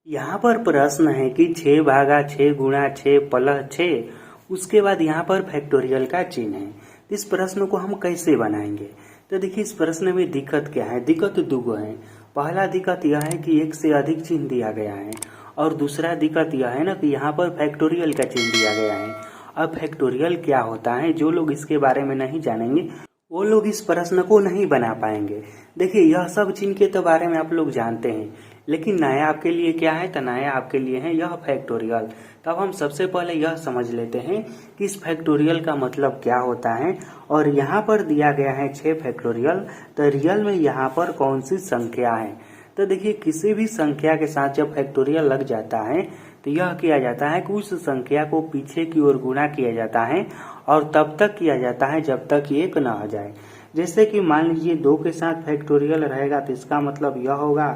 यहाँ पर प्रश्न है कि 6 भागा 6 गुणा 6 प्लस 6, उसके बाद यहाँ पर फैक्टोरियल का चिन्ह है। इस प्रश्न को हम कैसे बनाएंगे? तो देखिए, इस प्रश्न में दिक्कत क्या है? दिक्कत दुगो है। पहला दिक्कत यह है कि एक से अधिक चिन्ह दिया गया है, और दूसरा दिक्कत यह है ना कि यहाँ पर फैक्टोरियल का चिन्ह दिया गया है। अब फैक्टोरियल क्या होता है, जो लोग इसके बारे में नहीं जानेंगे वो लोग इस प्रश्न को नहीं बना पाएंगे। देखिए, यह सब चिन्ह के तो बारे में आप लोग जानते हैं, लेकिन नया आपके लिए क्या है? तो नया आपके लिए है यह फैक्टोरियल। तब हम सबसे पहले यह समझ लेते हैं कि इस फैक्टोरियल का मतलब क्या होता है। और यहाँ पर दिया गया है 6 फैक्टोरियल, तो रियल में यहाँ पर कौन सी संख्या है? तो देखिए, किसी भी संख्या के साथ जब फैक्टोरियल लग जाता है तो यह किया जाता है कि उस संख्या को पीछे की ओर गुणा किया जाता है, और तब तक किया जाता है जब तक 1 न आ जाए। जैसे कि मान लीजिए 2 के साथ फैक्टोरियल रहेगा, तो इसका मतलब यह होगा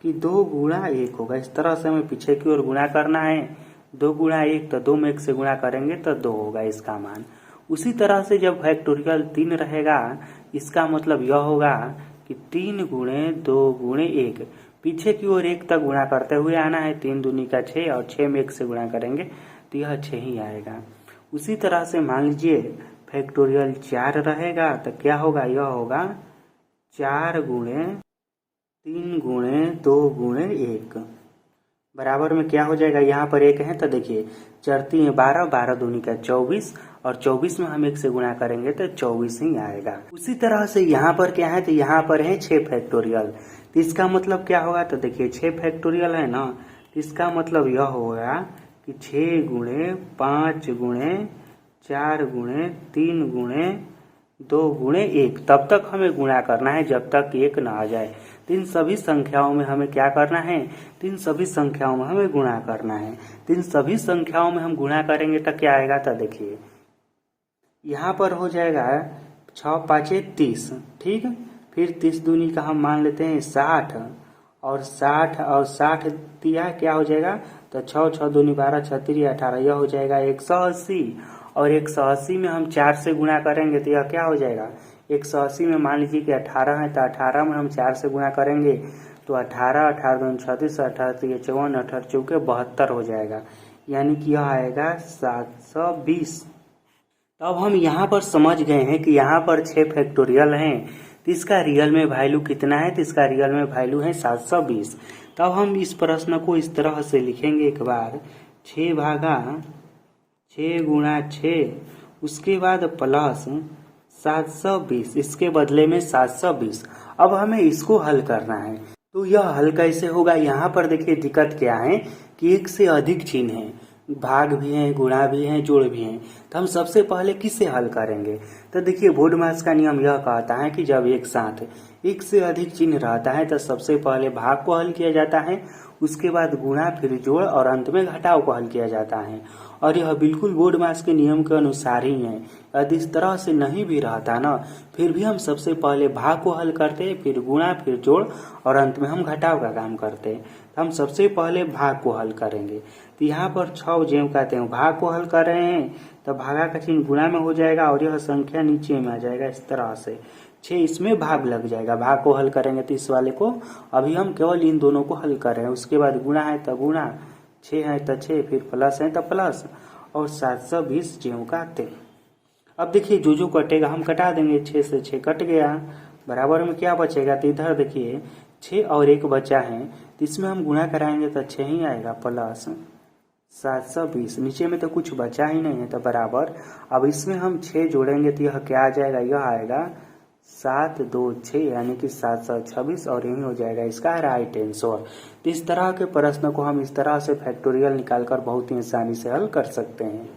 कि 2 गुणा 1 होगा। इस तरह से हमें पीछे की ओर गुणा करना है। 2 गुणा 1, तो 2 में 1 से गुणा करेंगे तो 2 होगा इसका मान। उसी तरह से जब फैक्टोरियल 3 रहेगा, इसका मतलब यह होगा कि 3 गुणे 2 गुणे 1, पीछे की ओर 1 तक गुणा करते हुए आना है। 3 दूनी का 6, और 6 में 1 से गुणा करेंगे तो यह 6 ही आएगा। उसी तरह से मान लीजिए फैक्टोरियल 4 रहेगा, तो क्या होगा? यह होगा 4 गुणे 3 गुणे 2 गुणे 1, बराबर में क्या हो जाएगा? यहाँ पर 1 है, तो देखिए 4 3 12, 12 दूनी का 24, और 24 में हम 1 से गुणा करेंगे तो 24 ही आएगा। उसी तरह से यहाँ पर क्या है? तो यहाँ पर है 6 फैक्टोरियल, तो इसका मतलब क्या होगा? तो देखिए 6 फैक्टोरियल है ना, तो इसका मतलब यह होगा कि 6 गुणे 5 गुणे 4 गुणे 3 गुणे 2 गुणे 1, तब तक हमें गुणा करना है जब तक 1 ना आ जाए। तो इन सभी संख्याओं में हमें क्या करना है? तो इन सभी संख्याओं में हमें गुणा करना है। तो इन सभी संख्याओं में हम गुणा करेंगे तो क्या आएगा? तो देखिए यहाँ पर हो जाएगा 6 5 30, ठीक। फिर 30 दूनी का हम मान लेते हैं 60, और 60 दिया क्या हो जाएगा? तो 6 6 दूनी 12, 6 3 18, यह हो जाएगा 180। और 180 में हम 4 से गुणा करेंगे तो यह क्या हो जाएगा? 180 में मान लीजिए कि 18 है, तो 18 में हम 4 से गुणा करेंगे तो 18 18 दूनी 36, 18 3 54, 18 चौके 72 हो जाएगा, यानी कि यह आएगा 720। तो अब हम यहाँ पर समझ गए हैं कि यहाँ पर 6 फैक्टोरियल हैं, तो इसका रियल में वैल्यू कितना है? तो इसका रियल में वैल्यू है 720। तब हम इस प्रश्न को इस तरह से लिखेंगे एक बार, 6 भागा 6 गुणा 6, उसके बाद प्लस 720, इसके बदले में 720। अब हमें इसको हल करना है, तो यह हल कैसे होगा? यहाँ पर देखिए दिक्कत क्या है कि 1 से अधिक चिन्ह है, भाग भी है, गुणा भी है, जोड़ भी है। तो हम सबसे पहले किससे हल करेंगे? तो देखिए, बोर्डमास का नियम यह कहता है कि जब एक साथ 1 से अधिक चिन्ह रहता है तो सबसे पहले भाग को हल किया जाता है, उसके बाद गुणा, फिर जोड़, और अंत में घटाव को हल किया जाता है। और यह बिल्कुल बोर्डमास के नियम के अनुसार ही है। यदि इस तरह से नहीं भी रहता ना, फिर भी हम सबसे पहले भाग को हल करते, फिर गुणा, फिर जोड़, और अंत में हम घटाव का काम करते। तो हम सबसे पहले भाग को हल करेंगे। तो यहाँ पर 6 जेम कहते हैं, भाग को हल कर रहे हैं, तो भागा का चिन्ह गुणा में हो जाएगा, और यह संख्या नीचे में आ जाएगा इस तरह से। 6 इसमें भाग लग जाएगा, भाग को हल करेंगे तो इस वाले को। अभी हम केवल इन दोनों को हल कर रहे हैं। उसके बाद गुणा है तो गुणा, 6 है तो 6, फिर प्लस है तो प्लस, और 720 जेम का 3। अब देखिए जो जो कटेगा हम कटा देंगे। 6 से 6 कट गया, बराबर में क्या बचेगा? तो इधर देखिए 6 और 1 बचा है, तो इसमें हम गुणा कराएंगे तो 6 ही आएगा, प्लस 720। नीचे में तो कुछ बचा ही नहीं है, तो बराबर। अब इसमें हम 6 जोड़ेंगे तो यह क्या आ जाएगा? यह आएगा 7 2 6, यानी कि 726, और यही हो जाएगा इसका राइट आंसर। तो इस तरह के प्रश्न को हम इस तरह से फैक्टोरियल निकालकर बहुत ही आसानी से हल कर सकते हैं।